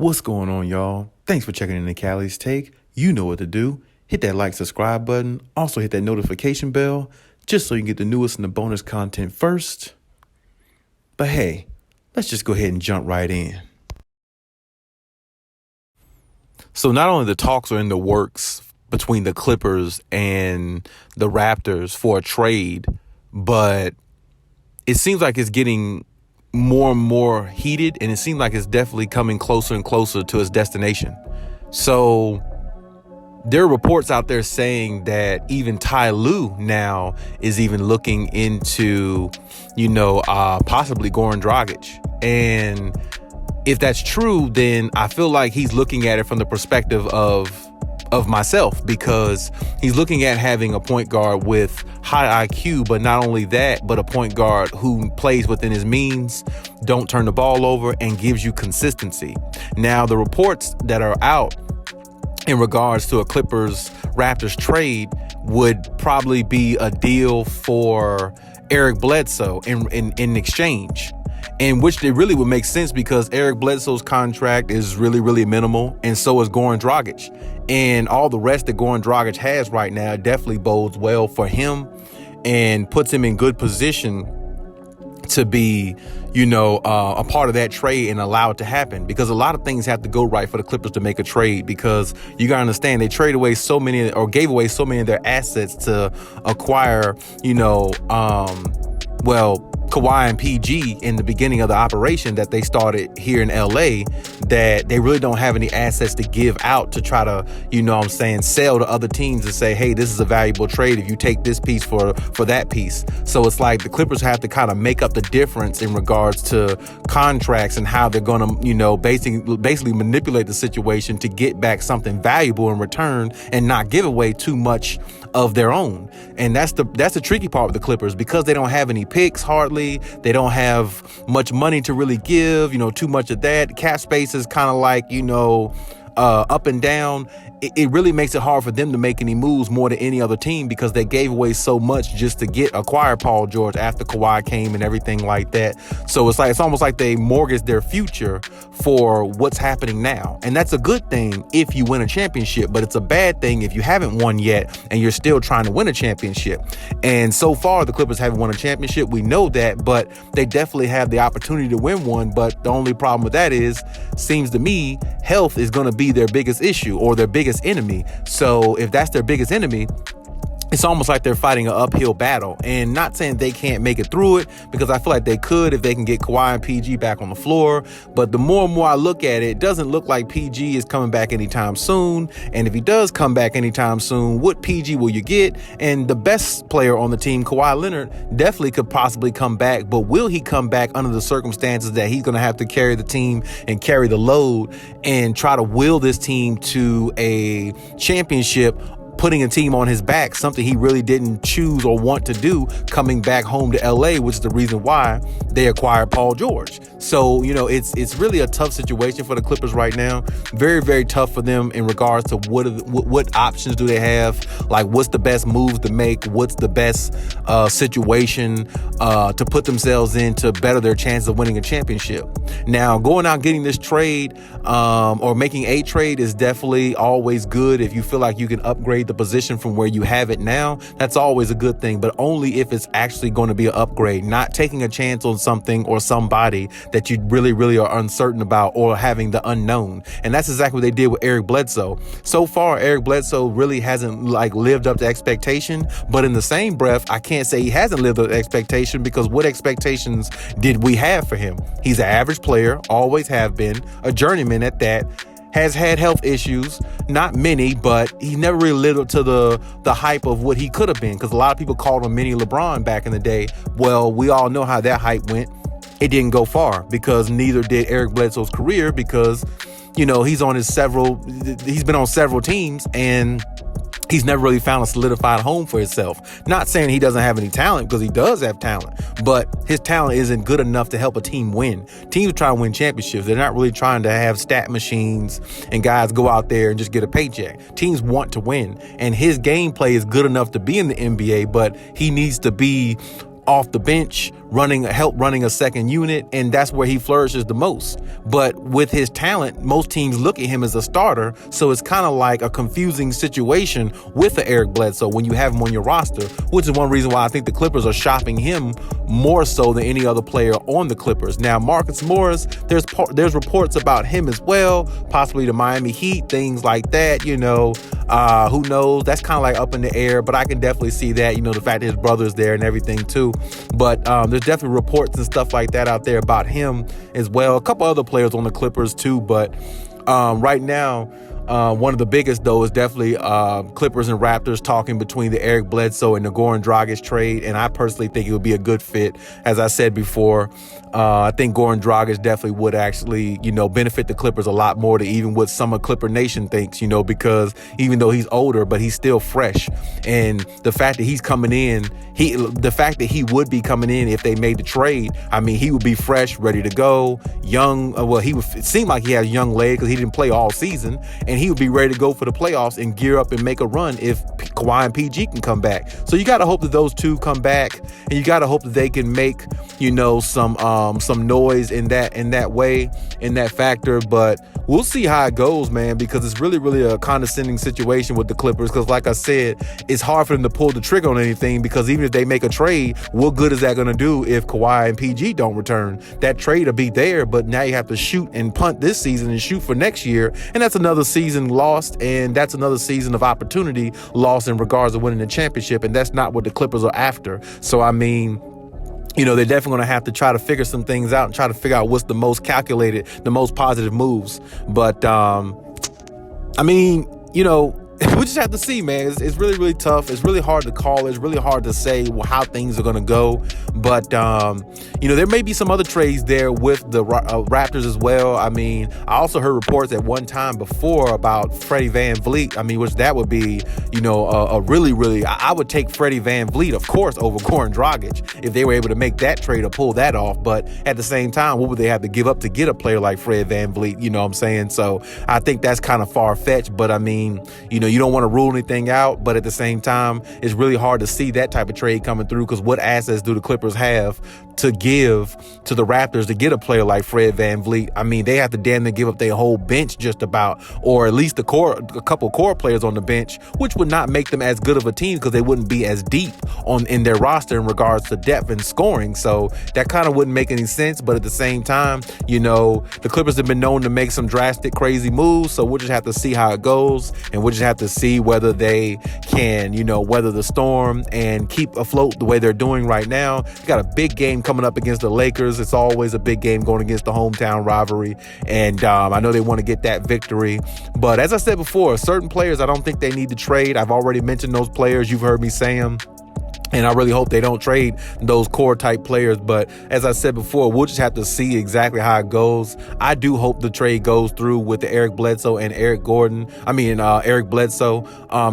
What's going on, y'all? Thanks for checking in the Khaliis Take. You know what to do. Hit that like, subscribe button. Also hit that notification bell just so you can get the newest and the bonus content first. But hey, let's just go ahead and jump right in. So not only the talks are in the works between the Clippers and the Raptors for a trade, but it seems like it's getting more and more heated, and it seems like it's definitely coming closer and closer to its destination. So there are reports out there saying that even Ty Lue now is even looking into, possibly Goran Dragic. And if that's true, then I feel like he's looking at it from the perspective of myself, because he's looking at having a point guard with high IQ, but not only that, but a point guard who plays within his means, don't turn the ball over, and gives you consistency. Now, the reports that are out in regards to a Clippers-Raptors trade would probably be a deal for Eric Bledsoe in exchange. And which it really would make sense, because Eric Bledsoe's contract is really, really minimal, and so is Goran Dragic. And all the rest that Goran Dragic has right now definitely bodes well for him and puts him in good position to be, a part of that trade and allow it to happen, because a lot of things have to go right for the Clippers to make a trade, because you got to understand they traded away so many, or gave away so many of their assets to acquire, Kawhi and PG in the beginning of the operation that they started here in LA, that they really don't have any assets to give out to try to, sell to other teams and say, hey, this is a valuable trade if you take this piece for that piece. So it's like the Clippers have to kind of make up the difference in regards to contracts and how they're going to, basically manipulate the situation to get back something valuable in return and not give away too much of their own. And that's the tricky part with the Clippers, because they don't have any picks hardly. They don't have much money to really give, too much of that. Cap space is kind of like, up and down. It really makes it hard for them to make any moves more than any other team, because they gave away so much just to acquire Paul George after Kawhi came and everything like that. So it's almost like they mortgaged their future for what's happening now. And that's a good thing if you win a championship, but it's a bad thing if you haven't won yet and you're still trying to win a championship. And so far, the Clippers haven't won a championship. We know that, but they definitely have the opportunity to win one. But the only problem with that is, seems to me, health is going to be their biggest issue, or their biggest enemy. So if that's their biggest enemy, it's almost like they're fighting an uphill battle. And not saying they can't make it through it, because I feel like they could if they can get Kawhi and PG back on the floor. But the more and more I look at it, it doesn't look like PG is coming back anytime soon. And if he does come back anytime soon, what PG will you get? And the best player on the team, Kawhi Leonard, definitely could possibly come back. But will he come back under the circumstances that he's going to have to carry the team and carry the load and try to will this team to a championship, putting a team on his back, something he really didn't choose or want to do, coming back home to LA, which is the reason why they acquired Paul George. So, it's really a tough situation for the Clippers right now. Very, very tough for them in regards to what options do they have? Like, what's the best moves to make? What's the best situation to put themselves in to better their chances of winning a championship? Now, going out getting this trade or making a trade is definitely always good. If you feel like you can upgrade the position from where you have it now, that's always a good thing, but only if it's actually going to be an upgrade, not taking a chance on something or somebody that you really, really are uncertain about, or having the unknown. And that's exactly what they did with Eric Bledsoe. So far, Eric Bledsoe really hasn't lived up to expectation, but in the same breath, I can't say he hasn't lived up to expectation, because what expectations did we have for him? He's an average player, always have been, a journeyman at that, has had health issues, not many, but he never really lived up to the hype of what he could have been, because a lot of people called him mini LeBron back in the day. Well, we all know how that hype went. It didn't go far, because neither did Eric Bledsoe's career, because, he's been on several teams, and he's never really found a solidified home for himself. Not saying he doesn't have any talent, because he does have talent, but his talent isn't good enough to help a team win. Teams try to win championships. They're not really trying to have stat machines and guys go out there and just get a paycheck. Teams want to win, and his gameplay is good enough to be in the NBA, but he needs to be off the bench, running a second unit, and that's where he flourishes the most. But with his talent, most teams look at him as a starter, so it's kind of like a confusing situation with the Eric Bledsoe when you have him on your roster, which is one reason why I think the Clippers are shopping him more so than any other player on the Clippers. Now, Marcus Morris, there's reports about him as well, possibly the Miami Heat, things like that, you know. Who knows? That's kind of like up in the air, but I can definitely see that, you know, the fact that his brother's there and everything too. But there's definitely reports and stuff like that out there about him as well. A couple other players on the Clippers too, but right now, one of the biggest, though, is definitely Clippers and Raptors talking between the Eric Bledsoe and the Goran Dragic trade. And I personally think it would be a good fit. As I said before, I think Goran Dragic definitely would actually, you know, benefit the Clippers a lot more than even what some of Clipper Nation thinks, you know, because even though he's older, but he's still fresh. And the fact that he's coming in, the fact that he would be coming in if they made the trade, I mean, he would be fresh, ready to go, young. It seemed like he has young legs because he didn't play all season. And he would be ready to go for the playoffs and gear up and make a run if Kawhi and PG can come back. So you got to hope that those two come back, and you got to hope that they can make, you know, some noise in that way, in that factor. But we'll see how it goes, man, because it's really, really a condescending situation with the Clippers. Because like I said, it's hard for them to pull the trigger on anything, because even if they make a trade, what good is that going to do if Kawhi and PG don't return? That trade will be there, but now you have to shoot and punt this season and shoot for next year, and that's another season lost, and that's another season of opportunity lost in regards to winning the championship, and that's not what the Clippers are after. So I mean, you know, they're definitely going to have to try to figure some things out and try to figure out what's the most calculated, the most positive moves. But I mean, you know, we just have to see, man. It's really, really tough. It's really hard to call. It's really hard to say how things are going to go. But, you know, there may be some other trades there with the Raptors as well. I mean, I also heard reports at one time before about Freddie VanVleet. I mean, which that would be, you know, a really, really, I would take Freddie VanVleet, of course, over Goran Dragic if they were able to make that trade or pull that off. But at the same time, what would they have to give up to get a player like Fred VanVleet? You know what I'm saying? So I think that's kind of far-fetched. But I mean, you know, you don't want to rule anything out, but at the same time, it's really hard to see that type of trade coming through, because what assets do the Clippers have to give to the Raptors to get a player like Fred VanVleet? I mean, they have to damn near give up their whole bench just about, or at least a couple core players on the bench, which would not make them as good of a team because they wouldn't be as deep in their roster in regards to depth and scoring. So that kind of wouldn't make any sense. But at the same time, you know, the Clippers have been known to make some drastic, crazy moves. So we'll just have to see how it goes, and we'll just have to see whether they can, you know, weather the storm and keep afloat the way they're doing right now. You got a big game coming up against the Lakers. It's always a big game going against the hometown rivalry, and I know they want to get that victory. But as I said before, certain players I don't think they need to trade. I've already mentioned those players. You've heard me say them. And I really hope they don't trade those core type players. But as I said before, we'll just have to see exactly how it goes. I do hope the trade goes through with the Eric Bledsoe and Eric Bledsoe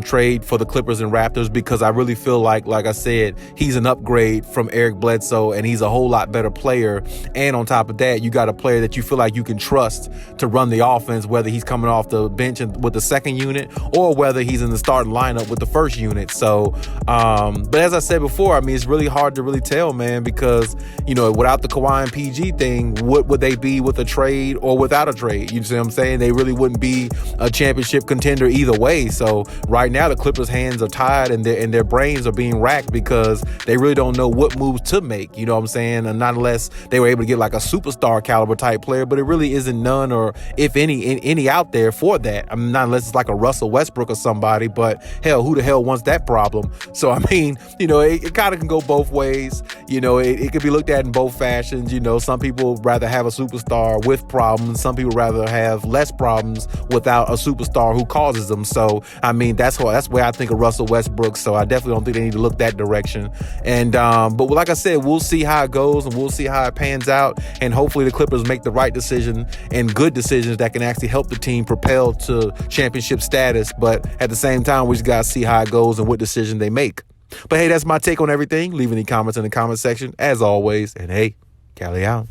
trade for the Clippers and Raptors, because I really feel like I said, he's an upgrade from Eric Bledsoe, and he's a whole lot better player. And on top of that, you got a player that you feel like you can trust to run the offense, whether he's coming off the bench with the second unit or whether he's in the starting lineup with the first unit. So, but as I said before, I mean, it's really hard to really tell, man, because, you know, without the Kawhi and PG thing, what would they be with a trade or without a trade? You see what I'm saying? They really wouldn't be a championship contender either way. So right now, the Clippers' hands are tied, and their brains are being racked because they really don't know what moves to make. You know what I'm saying? And not unless they were able to get like a superstar caliber type player, but it really isn't none, or if any out there for that. I mean, not unless it's like a Russell Westbrook or somebody, but hell, who the hell wants that problem? So, I mean, you know, it kind of can go both ways. You know, it could be looked at in both fashions. You know, some people rather have a superstar with problems. Some people rather have less problems without a superstar who causes them. So, I mean, that's where I think of Russell Westbrook. So I definitely don't think they need to look that direction. And, but like I said, we'll see how it goes, and we'll see how it pans out. And hopefully the Clippers make the right decision and good decisions that can actually help the team propel to championship status. But at the same time, we just got to see how it goes and what decision they make. But hey, that's my take on everything. Leave any comments in the comment section, as always. And hey, Khaliis out.